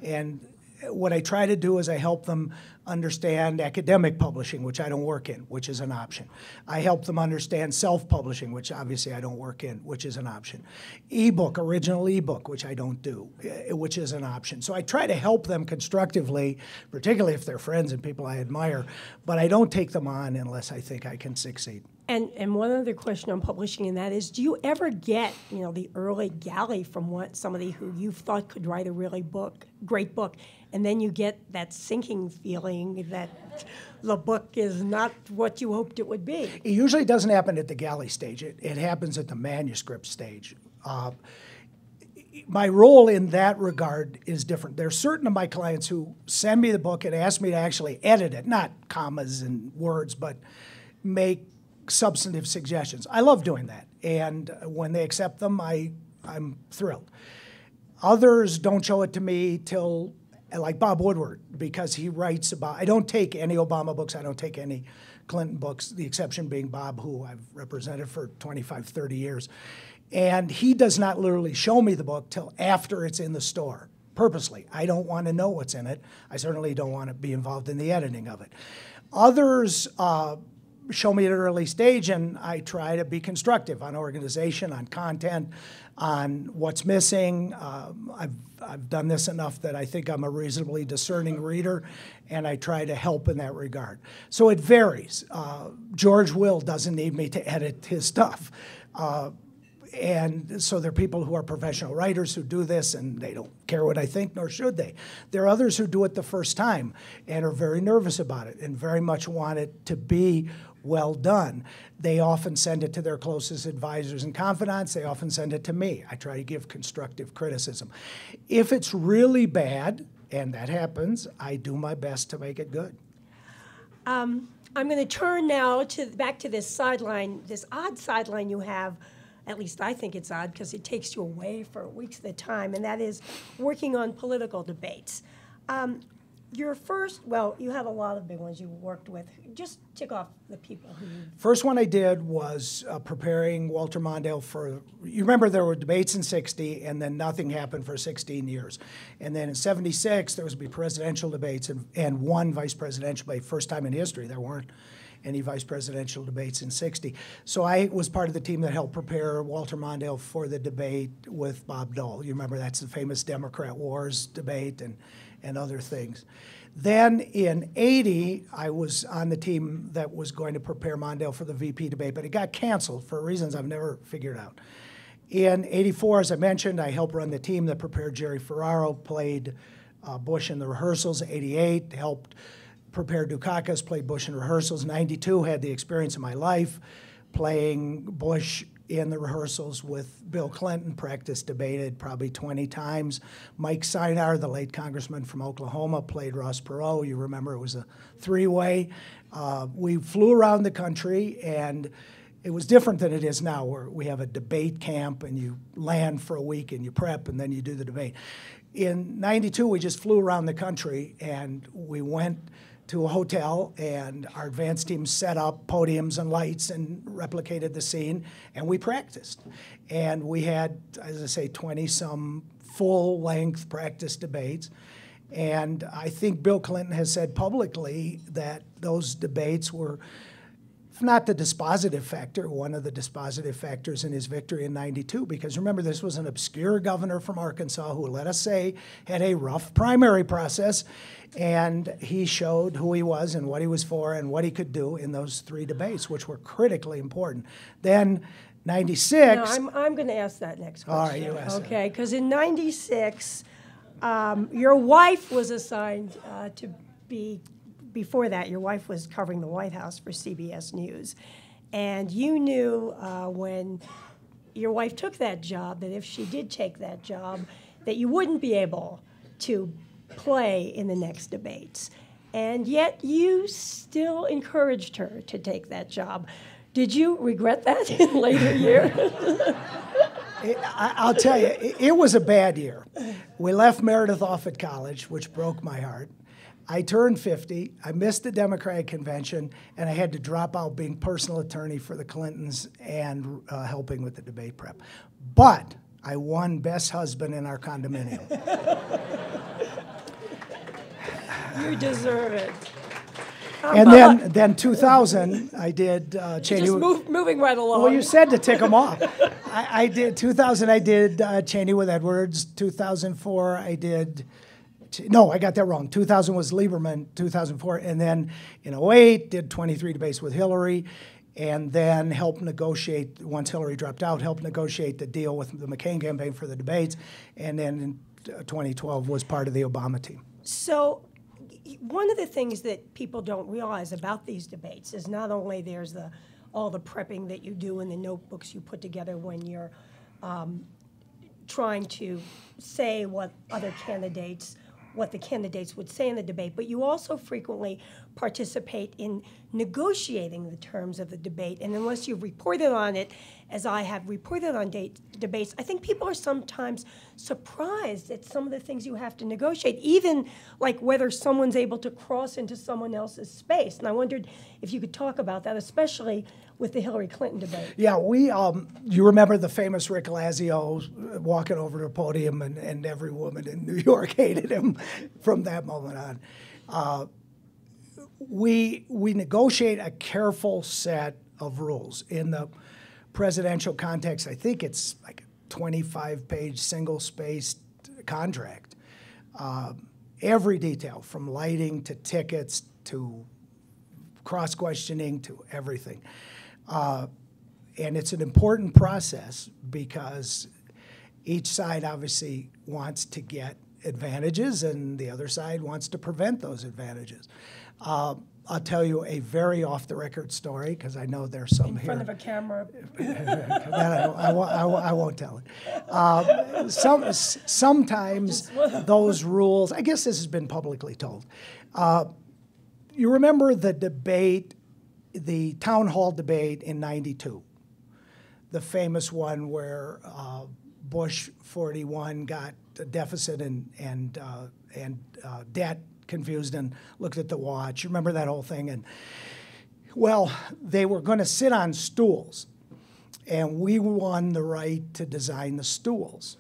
And what I try to do is I help them understand academic publishing, which I don't work in, which is an option. I help them understand self-publishing, which obviously I don't work in, which is an option. Ebook, original ebook, which I don't do, which is an option. So I try to help them constructively, particularly if they're friends and people I admire, but I don't take them on unless I think I can succeed. And one other question on publishing, and that is, do you ever get, the early galley from somebody who you thought could write a really great book, and then you get that sinking feeling that the book is not what you hoped it would be? It usually doesn't happen at the galley stage. It happens at the manuscript stage. My role in that regard is different. There are certain of my clients who send me the book and ask me to actually edit it, not commas and words, but make substantive suggestions. I love doing that, and when they accept them, I'm thrilled. Others don't show it to me till, like Bob Woodward, because he writes about, I don't take any Obama books, I don't take any Clinton books, the exception being Bob, who I've represented for 25, 30 years. And he does not literally show me the book till after it's in the store, purposely. I don't want to know what's in it. I certainly don't want to be involved in the editing of it. Others show me at an early stage, and I try to be constructive on organization, on content, on what's missing. I've done this enough that I think I'm a reasonably discerning reader, and I try to help in that regard. So it varies. George Will doesn't need me to edit his stuff. And so there are people who are professional writers who do this, and they don't care what I think, nor should they. There are others who do it the first time and are very nervous about it and very much want it to be well done. They often send it to their closest advisors and confidants. They often send it to me. I try to give constructive criticism. If it's really bad, and that happens, I do my best to make it good. I'm going to turn now back to this sideline, this odd sideline you have. At least I think it's odd because it takes you away for weeks at a time, and that is working on political debates. Your first, well, you have a lot of big ones you worked with. Just tick off the people who you... First one I did was preparing Walter Mondale for, you remember there were debates in 60, and then nothing happened for 16 years. And then in 76, there was to be presidential debates and one vice presidential debate. First time in history there weren't any vice presidential debates in 60. So I was part of the team that helped prepare Walter Mondale for the debate with Bob Dole. You remember that's the famous Democrat Wars debate and other things. Then in 80, I was on the team that was going to prepare Mondale for the VP debate, but it got canceled for reasons I've never figured out. In 84, as I mentioned, I helped run the team that prepared Jerry Ferraro, played Bush in the rehearsals. 88, helped prepare Dukakis, played Bush in rehearsals. 92, had the experience of my life, playing Bush in the rehearsals with Bill Clinton, practiced debated probably 20 times. Mike Sinar, the late congressman from Oklahoma, played Ross Perot. You remember it was a three-way. We flew around the country, and it was different than it is now, where we have a debate camp, and you land for a week, and you prep, and then you do the debate. In 92, we just flew around the country, and we went to a hotel, and our advance team set up podiums and lights and replicated the scene, and we practiced. And we had, as I say, 20-some full-length practice debates. And I think Bill Clinton has said publicly that those debates were, if not the dispositive factor, one of the dispositive factors in his victory in '92, because remember, this was an obscure governor from Arkansas who, let us say, had a rough primary process, and he showed who he was and what he was for and what he could do in those 3 debates, which were critically important. Then '96... No, I'm going to ask that next question. All right, you ask Okay, because in '96, your wife was assigned to be... Before that, your wife was covering the White House for CBS News. And you knew when your wife took that job that if she did take that job, that you wouldn't be able to play in the next debates. And yet you still encouraged her to take that job. Did you regret that in later years? I'll tell you, it was a bad year. We left Meredith off at college, which broke my heart. I turned 50, I missed the Democratic convention, and I had to drop out being personal attorney for the Clintons and helping with the debate prep. But I won Best Husband in our condominium. You deserve it. And then 2000, I did Cheney. Just moving right along. Well, you said to tick them off. I did 2000. I did Cheney with Edwards. 2004, I did. No, I got that wrong. 2000 was Lieberman. 2004, and then in 2008, did 23 debates with Hillary, and then helped negotiate once Hillary dropped out. Helped negotiate the deal with the McCain campaign for the debates, and then in 2012 was part of the Obama team. So one of the things that people don't realize about these debates is not only there's all the prepping that you do and the notebooks you put together when you're trying to say what the candidates would say in the debate, but you also frequently participate in negotiating the terms of the debate. And unless you've reported on it, as I have reported on debates, I think people are sometimes surprised at some of the things you have to negotiate, even like whether someone's able to cross into someone else's space. And I wondered if you could talk about that, especially with the Hillary Clinton debate. Yeah, you remember the famous Rick Lazio walking over to the podium, and every woman in New York hated him from that moment on. We negotiate a careful set of rules. In the presidential context, I think it's like a 25-page single-spaced contract. Every detail, from lighting to tickets to cross-questioning to everything. And it's an important process because each side obviously wants to get advantages and the other side wants to prevent those advantages. I'll tell you a very off-the-record story because I know there's some here. In front of a camera. That I won't tell it. Sometimes those rules, I guess this has been publicly told. You remember the debate, the town hall debate in '92, the famous one where Bush 41 got a deficit and debt confused and looked at the watch. You remember that whole thing? And well, they were going to sit on stools, and we won the right to design the stools.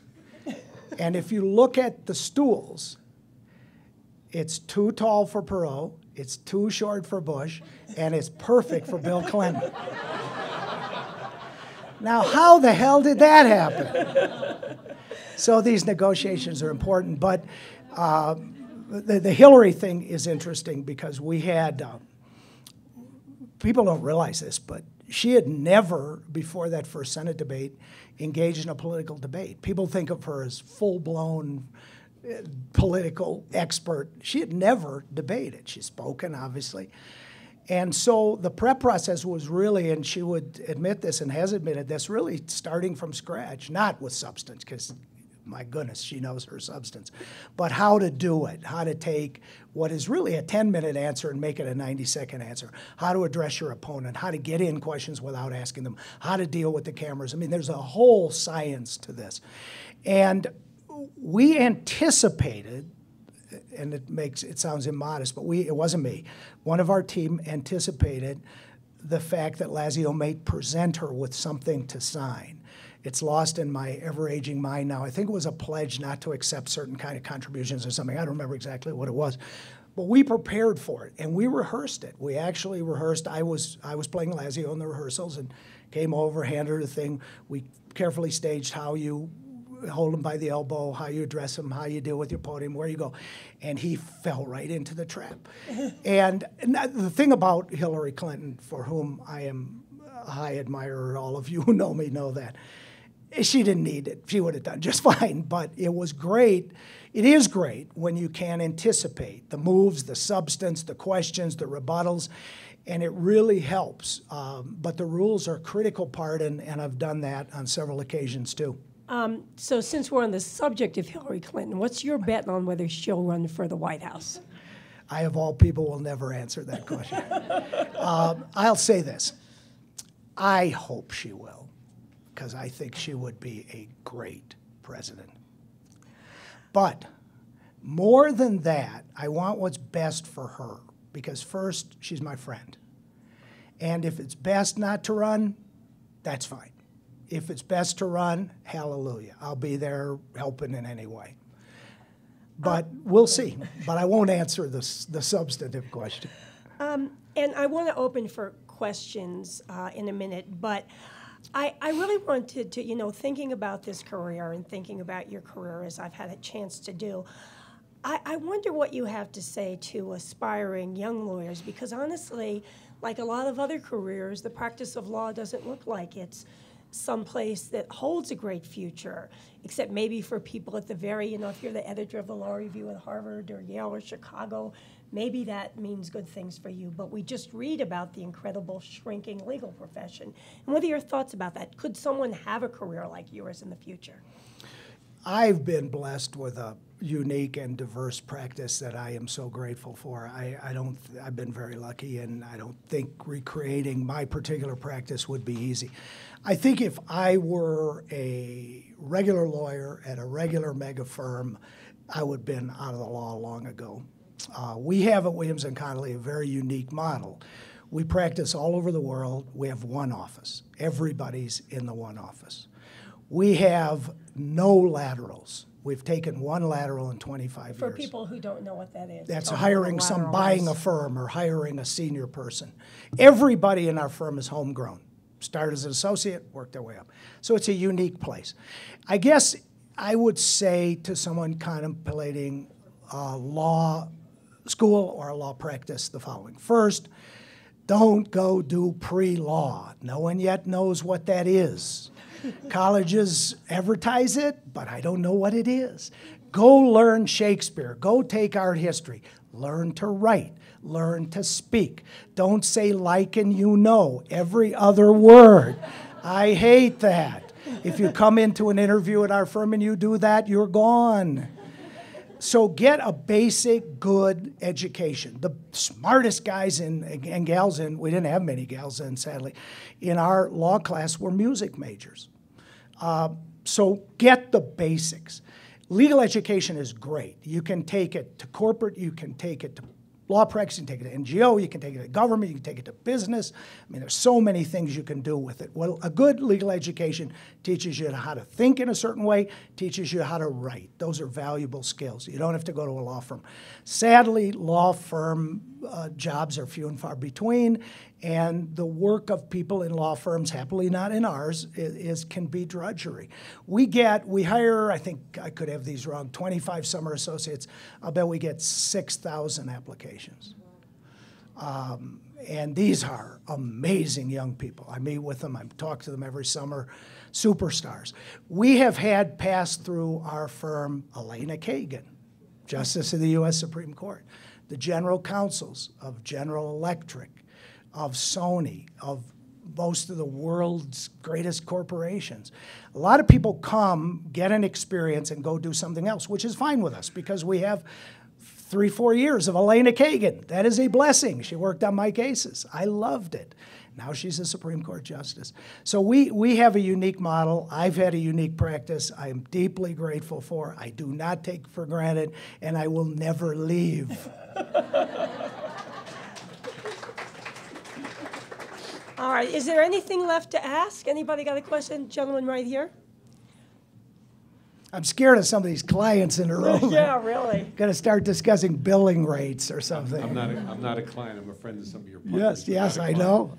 And if you look at the stools, it's too tall for Perot, it's too short for Bush, and it's perfect for Bill Clinton. Now, how the hell did that happen? So these negotiations are important, but the Hillary thing is interesting because we had, people don't realize this, but she had never, before that first Senate debate, engaged in a political debate. People think of her as full-blown political expert. She had never debated. She's spoken, obviously. And so the prep process was really, and she would admit this and has admitted this, really starting from scratch, not with substance, because my goodness, she knows her substance, but how to do it, how to take what is really a 10-minute answer and make it a 90-second answer, how to address your opponent, how to get in questions without asking them, how to deal with the cameras. I mean, there's a whole science to this. And we anticipated, and it sounds immodest, but it wasn't me. One of our team anticipated the fact that Lazio may present her with something to sign. It's lost in my ever-aging mind now. I think it was a pledge not to accept certain kind of contributions or something. I don't remember exactly what it was. But we prepared for it, and we rehearsed it. We actually rehearsed. I was playing Lazio in the rehearsals and came over, handed her the thing. We carefully staged how you hold him by the elbow, how you address him, how you deal with your podium, where you go. And he fell right into the trap. And the thing about Hillary Clinton, for whom I am a high admirer, all of you who know me know that, she didn't need it. She would have done just fine. But it was great. It is great when you can anticipate the moves, the substance, the questions, the rebuttals, and it really helps. But the rules are a critical part, and I've done that on several occasions too. So since we're on the subject of Hillary Clinton, what's your bet on whether she'll run for the White House? I, of all people, will never answer that question. I'll say this. I hope she will, because I think she would be a great president. But more than that, I want what's best for her, because first, she's my friend. And if it's best not to run, that's fine. If it's best to run, hallelujah. I'll be there helping in any way. But we'll see. But I won't answer the substantive question. And I want to open for questions in a minute, but I really wanted to, thinking about this career and thinking about your career as I've had a chance to do, I wonder what you have to say to aspiring young lawyers, because honestly, like a lot of other careers, the practice of law doesn't look like it's someplace that holds a great future, except maybe for people at the very, if you're the editor of the Law Review at Harvard or Yale or Chicago, maybe that means good things for you. But we just read about the incredible shrinking legal profession. And what are your thoughts about that? Could someone have a career like yours in the future? I've been blessed with a unique and diverse practice that I am so grateful for. I've been very lucky, and I don't think recreating my particular practice would be easy. I think if I were a regular lawyer at a regular mega firm, I would have been out of the law long ago. We have at Williams and Connolly a very unique model. We practice all over the world. We have one office. Everybody's in the one office. We have no laterals. We've taken one lateral in 25 years. For people who don't know what that is. That's hiring buying a firm or hiring a senior person. Everybody in our firm is homegrown. Started as an associate, worked their way up. So it's a unique place. I guess I would say to someone contemplating law school or a law practice the following. First, don't go do pre-law. No one yet knows what that is. Colleges advertise it, but I don't know what it is. Go learn Shakespeare. Go take art history. Learn to write. Learn to speak. Don't say like and you know every other word. I hate that. If you come into an interview at our firm and you do that, you're gone. So get a basic, good education. The smartest guys and gals in, we didn't have many gals in, sadly, in our law class were music majors. So get the basics. Legal education is great. You can take it to corporate, you can take it to law practice, you can take it to NGO, you can take it to government, you can take it to business. I mean, there's so many things you can do with it. Well, a good legal education teaches you how to think in a certain way, teaches you how to write. Those are valuable skills. You don't have to go to a law firm. Sadly, law firm jobs are few and far between, and the work of people in law firms, happily not in ours, can be drudgery. We hire, I think I could have these wrong, 25 summer associates. I'll bet we get 6,000 applications. And these are amazing young people. I meet with them, I talk to them every summer, superstars. We have had pass through our firm Elena Kagan, Justice of the U.S. Supreme Court, the general counsels of General Electric, of Sony, of most of the world's greatest corporations. A lot of people come, get an experience, and go do something else, which is fine with us because we have 3-4 years of Elena Kagan. That is a blessing. She worked on my cases. I loved it. Now she's a Supreme Court justice. So we have a unique model. I've had a unique practice I am deeply grateful for. I do not take for granted, and I will never leave. All right, is there anything left to ask? Anybody got a question? Gentleman right here. I'm scared of some of these clients in the room. Yeah, really. Got to start discussing billing rates or something. I'm not a client. I'm a friend of some of your partners. Yes, I know.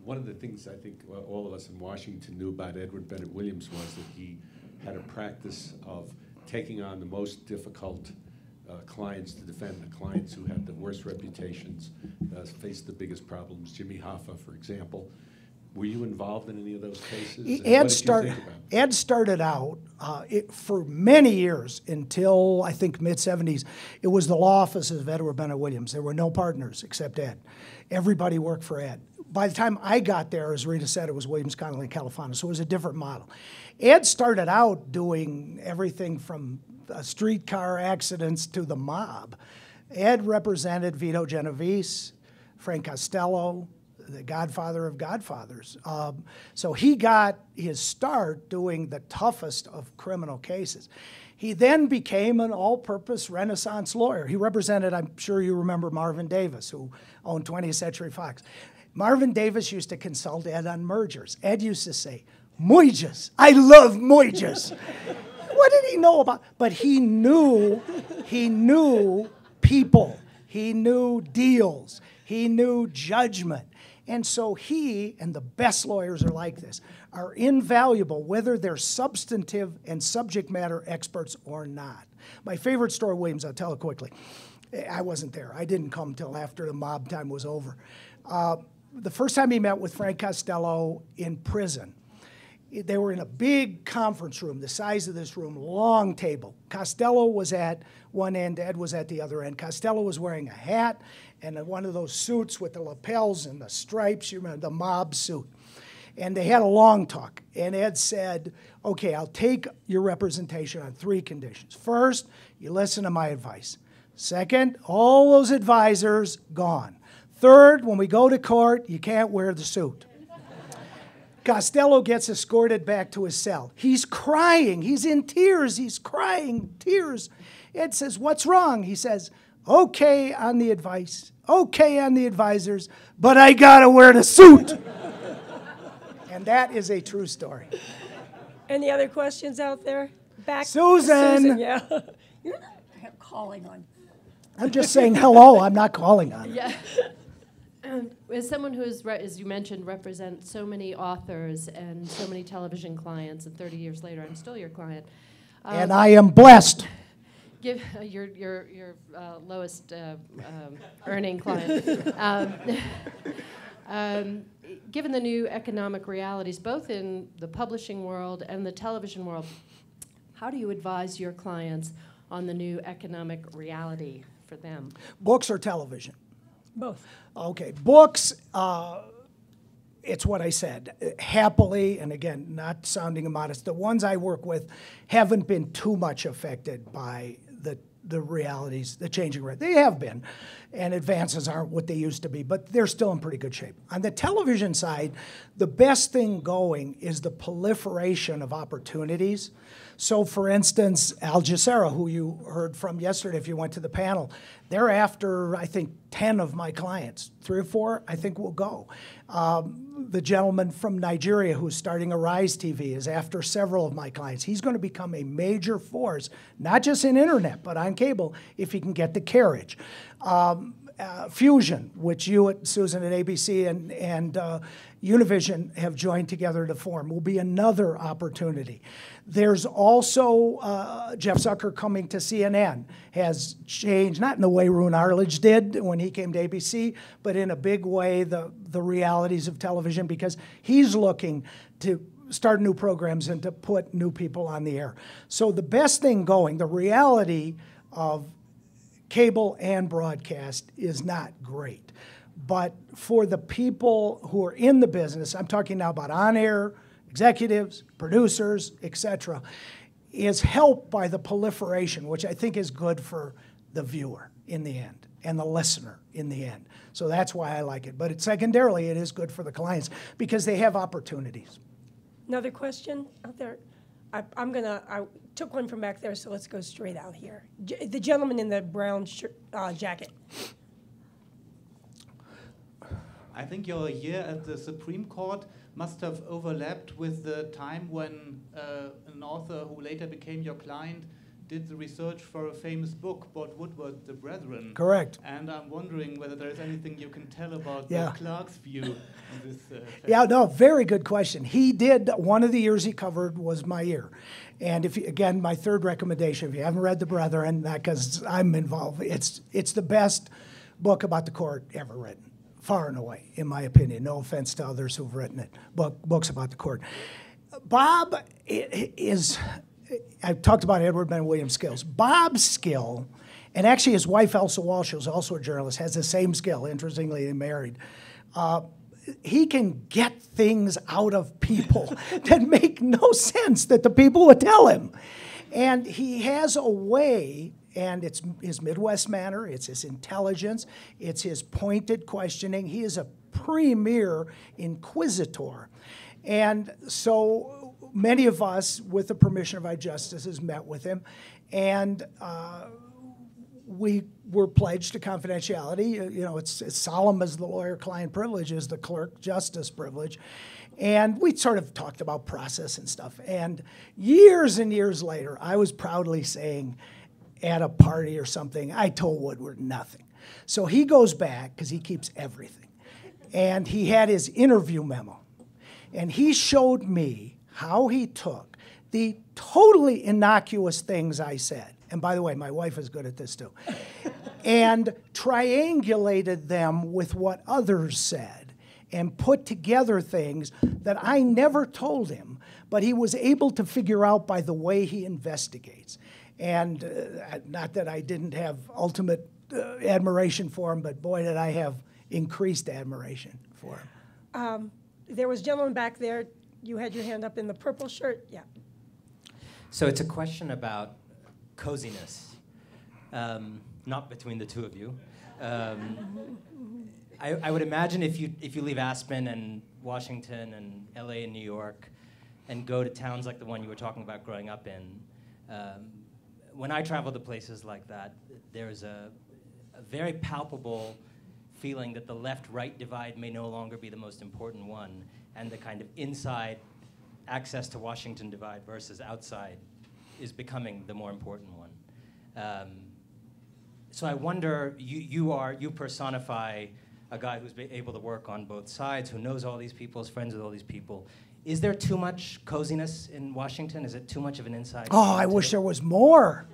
One of the things I think all of us in Washington knew about Edward Bennett Williams was that he had a practice of taking on the most difficult clients to defend, the clients who had the worst reputations, faced the biggest problems. Jimmy Hoffa, for example. Were you involved in any of those cases? Ed started out for many years until I think mid-'70s. It was the law offices of Edward Bennett Williams. There were no partners except Ed. Everybody worked for Ed. By the time I got there, as Rita said, it was Williams, Connolly, California, so it was a different model. Ed started out doing everything from streetcar accidents to the mob. Ed represented Vito Genovese, Frank Costello, the godfather of godfathers. So he got his start doing the toughest of criminal cases. He then became an all-purpose Renaissance lawyer. He represented, I'm sure you remember Marvin Davis, who owned 20th Century Fox. Marvin Davis used to consult Ed on mergers. Ed used to say, "Moises, I love Moises." What did he know about? But he knew people. He knew deals. He knew judgment. And so he, and the best lawyers are like this, are invaluable whether they're substantive and subject matter experts or not. My favorite story, Williams, I'll tell it quickly. I wasn't there. I didn't come till after the mob time was over. The first time he met with Frank Costello in prison, they were in a big conference room, the size of this room, long table. Costello was at one end, Ed was at the other end. Costello was wearing a hat and one of those suits with the lapels and the stripes, you remember, the mob suit. And they had a long talk. And Ed said, "Okay, I'll take your representation on 3 conditions. First, you listen to my advice. Second, all those advisors gone. Third, when we go to court, you can't wear the suit." Costello gets escorted back to his cell. He's crying. He's in tears. He's crying, tears. Ed says, "What's wrong?" He says, "Okay on the advice, okay on the advisors, but I gotta wear the suit." And that is a true story. Any other questions out there? Back Susan. Susan, yeah. You're not calling on. I'm just saying hello. I'm not calling on her. Yeah. As someone who is, as you mentioned, represents so many authors and so many television clients, and 30 years later, I'm still your client. And I am blessed. Give your lowest earning client. Given the new economic realities, both in the publishing world and the television world, how do you advise your clients on the new economic reality for them? Books or television? Both. Okay, books, it's what I said. Happily, and again, not sounding immodest, the ones I work with haven't been too much affected by the realities, the changing reality. They have been, and advances aren't what they used to be, but they're still in pretty good shape. On the television side, the best thing going is the proliferation of opportunities. So, for instance, Al Jazeera, who you heard from yesterday if you went to the panel, they're after, I think, 10 of my clients. 3 or 4, I think, will go. The gentleman from Nigeria who's starting Arise TV is after several of my clients. He's going to become a major force, not just in internet, but on cable, if he can get the carriage. Fusion, which you, Susan, at ABC and Univision have joined together to form, will be another opportunity. There's also Jeff Zucker coming to CNN has changed, not in the way Roone Arledge did when he came to ABC, but in a big way the realities of television, because he's looking to start new programs and to put new people on the air. So the best thing going, the reality of cable and broadcast is not great. But for the people who are in the business, I'm talking now about on-air, executives, producers, etc., is helped by the proliferation, which I think is good for the viewer in the end. and the listener in the end. So that's why I like it. But secondarily, it is good for the clients because they have opportunities. Another question out there? I took one from back there, so let's go straight out here. The gentleman in the brown jacket. I think your year at the Supreme Court must have overlapped with the time when an author who later became your client did the research for a famous book, Bob Woodward, The Brethren. Correct. And I'm wondering whether there's anything you can tell about the clerk's view on this. Yeah, no, very good question. He did, one of the years he covered was my year. And if you, again, my third recommendation, if you haven't read The Brethren, because I'm involved, it's the best book about the court ever written, far and away, in my opinion. No offense to others who've written it, books about the court. Bob is... I've talked about Edward Ben Williams' skills. Bob's skill, and actually his wife Elsa Walsh, who's also a journalist, has the same skill. Interestingly, they married. He can get things out of people that make no sense that the people would tell him. And he has a way, and it's his Midwest manner, it's his intelligence, it's his pointed questioning. He is a premier inquisitor. And so many of us, with the permission of our justices, met with him, and we were pledged to confidentiality. You know, it's as solemn as the lawyer-client privilege is the clerk-justice privilege. And we sort of talked about process and stuff. And years later, I was proudly saying at a party or something, I told Woodward nothing. So he goes back, because he keeps everything, and he had his interview memo. And he showed me how he took the totally innocuous things I said, and by the way, my wife is good at this too, and triangulated them with what others said and put together things that I never told him, but he was able to figure out by the way he investigates. And not that I didn't have ultimate admiration for him, but boy, did I have increased admiration for him. There was a gentleman back there. You had your hand up in the purple shirt. Yeah. So it's a question about coziness, not between the two of you. I would imagine if you leave Aspen and Washington and LA and New York and go to towns like the one you were talking about growing up in, when I travel to places like that, there's a very palpable feeling that the left-right divide may no longer be the most important one, and the kind of inside access to Washington divide versus outside is becoming the more important one. So I wonder, you personify a guy who's been able to work on both sides, who knows all these people, is friends with all these people. Is there too much coziness in Washington? Is it too much of an inside? Oh, I wish there was more.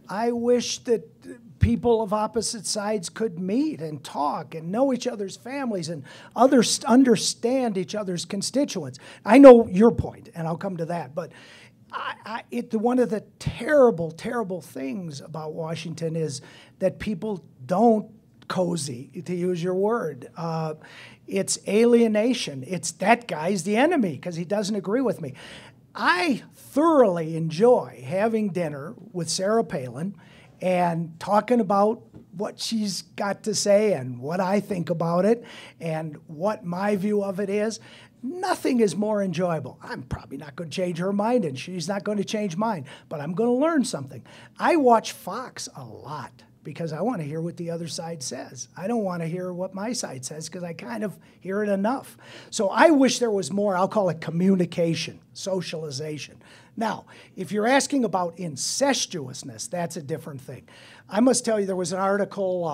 I wish that people of opposite sides could meet and talk and know each other's families and understand each other's constituents. I know your point, and I'll come to that, but one of the terrible, terrible things about Washington is that people don't cozy, to use your word. It's alienation. It's that guy's the enemy because he doesn't agree with me. I thoroughly enjoy having dinner with Sarah Palin and talking about what she's got to say and what I think about it and what my view of it is. Nothing is more enjoyable. I'm probably not going to change her mind, and she's not going to change mine, but I'm going to learn something. I watch Fox a lot because I want to hear what the other side says. I don't want to hear what my side says because I kind of hear it enough. So I wish there was more, I'll call it communication, socialization. Now, if you're asking about incestuousness, that's a different thing. I must tell you, there was an article,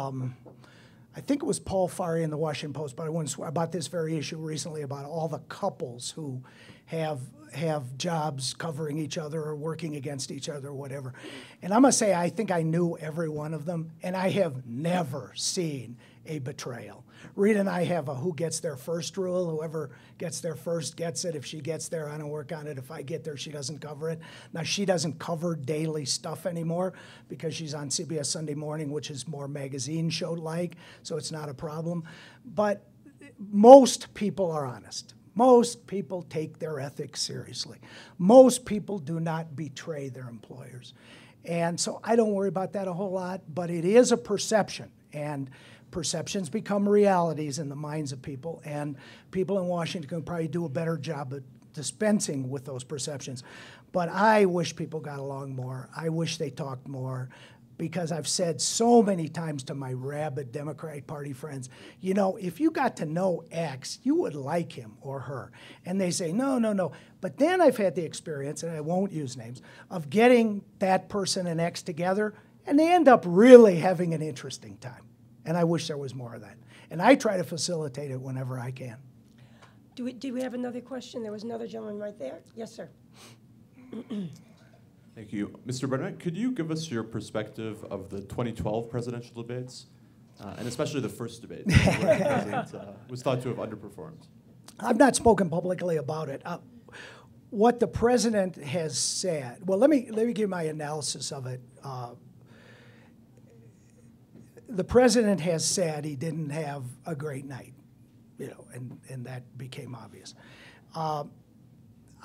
I think it was Paul Farhi in the Washington Post, but I wouldn't swear, about this very issue recently about all the couples who have jobs covering each other or working against each other or whatever. And I must say, I think I knew every one of them, and I have never seen a betrayal. Rita and I have a who gets there first rule. Whoever gets there first gets it. If she gets there, I don't work on it. If I get there, she doesn't cover it. Now, she doesn't cover daily stuff anymore because she's on CBS Sunday Morning, which is more magazine show-like, so it's not a problem. But most people are honest. Most people take their ethics seriously. Most people do not betray their employers. And so I don't worry about that a whole lot, but it is a perception. and perceptions become realities in the minds of people, and people in Washington can probably do a better job of dispensing with those perceptions. But I wish people got along more. I wish they talked more, because I've said so many times to my rabid Democratic Party friends, you know, if you got to know X, you would like him or her. And they say, no, no, no. But then I've had the experience, and I won't use names, of getting that person and X together, and they end up really having an interesting time. And I wish there was more of that. And I try to facilitate it whenever I can. Do we have another question? There was another gentleman right there. Yes, sir. Thank you. Mr. Barnett, could you give us your perspective of the 2012 presidential debates, and especially the first debate, where the president was thought to have underperformed? I've not spoken publicly about it. What the president has said, well, let me give my analysis of it. The president has said he didn't have a great night, you know, and that became obvious.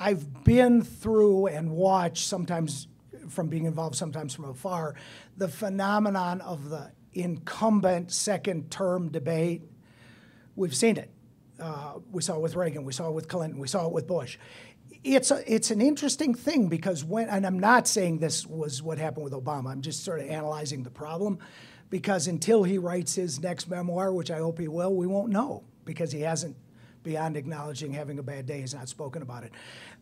I've been through and watched, sometimes from being involved, sometimes from afar, the phenomenon of the incumbent second-term debate. We've seen it. We saw it with Reagan. We saw it with Clinton. We saw it with Bush. It's an interesting thing, because and I'm not saying this was what happened with Obama. I'm just sort of analyzing the problem, because until he writes his next memoir, which I hope he will, we won't know, because he hasn't, beyond acknowledging having a bad day, he's not spoken about it.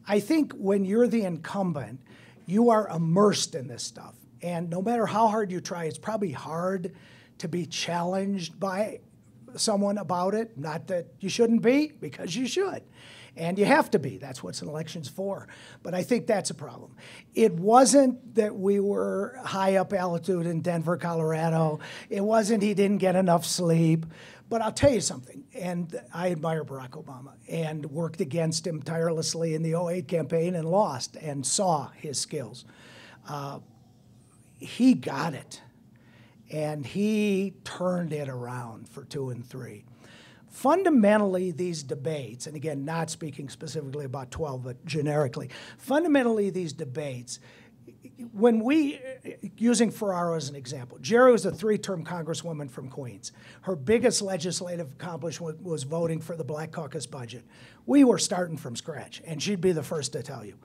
I think when you're the incumbent, you are immersed in this stuff. And no matter how hard you try, it's probably hard to be challenged by someone about it. Not that you shouldn't be, because you should. And you have to be. That's what an election's for. But I think that's a problem. It wasn't that we were high up altitude in Denver, Colorado. It wasn't he didn't get enough sleep. But I'll tell you something, and I admire Barack Obama and worked against him tirelessly in the 2008 campaign and lost and saw his skills. He got it, and he turned it around for 2 and 3. Fundamentally, these debates, and again, not speaking specifically about 12, but generically, fundamentally these debates, when using Ferraro as an example, Jerry was a 3-term congresswoman from Queens. Her biggest legislative accomplishment was voting for the Black Caucus budget. We were starting from scratch, and she'd be the first to tell you.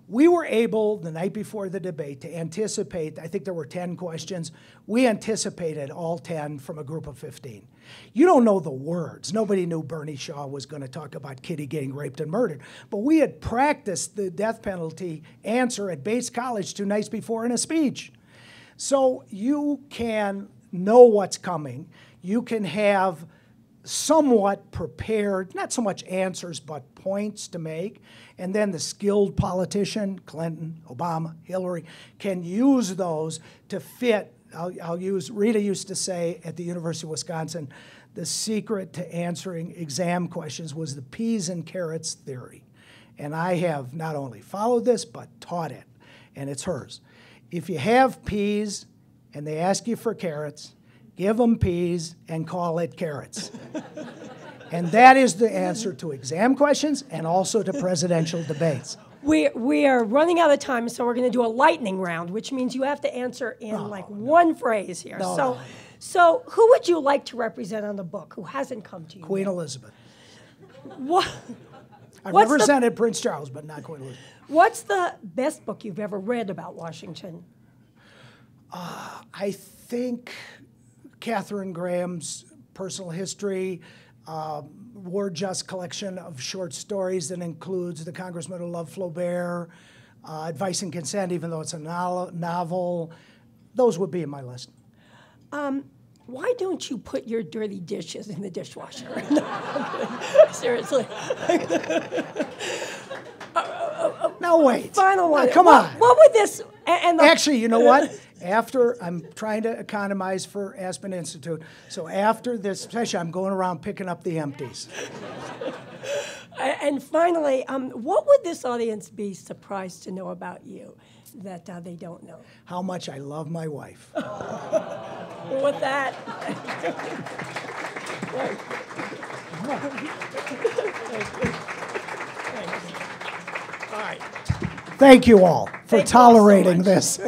We were able, the night before the debate, to anticipate, I think there were 10 questions. We anticipated all 10 from a group of 15. You don't know the words. Nobody knew Bernie Shaw was going to talk about Kitty getting raped and murdered. But we had practiced the death penalty answer at Bates College 2 nights before in a speech. So you can know what's coming. You can have somewhat prepared, not so much answers, but points to make. And then the skilled politician, Clinton, Obama, Hillary, can use those to fit. I'll use, Rita used to say at the University of Wisconsin, the secret to answering exam questions was the peas and carrots theory. And I have not only followed this, but taught it, and it's hers. If you have peas and they ask you for carrots, give them peas and call it carrots. And that is the answer to exam questions and also to presidential debates. We are running out of time, so we're going to do a lightning round, which means you have to answer in one phrase here. So who would you like to represent on the book who hasn't come to you Queen yet? Elizabeth. What? I represented Prince Charles, but not Queen Elizabeth. What's the best book you've ever read about Washington? I think Katharine Graham's personal history, Word Just collection of short stories that includes The Congressman Who Loved Flaubert, Advice and Consent, even though it's a novel. Those would be in my list. Why don't you put your dirty dishes in the dishwasher? Seriously. Now wait. Final one. Come on. What would this? Actually, you know what? After, I'm trying to economize for Aspen Institute, so after this session, I'm going around picking up the empties. And finally, what would this audience be surprised to know about you that they don't know? How much I love my wife. With that. All right. Thank you all for tolerating this.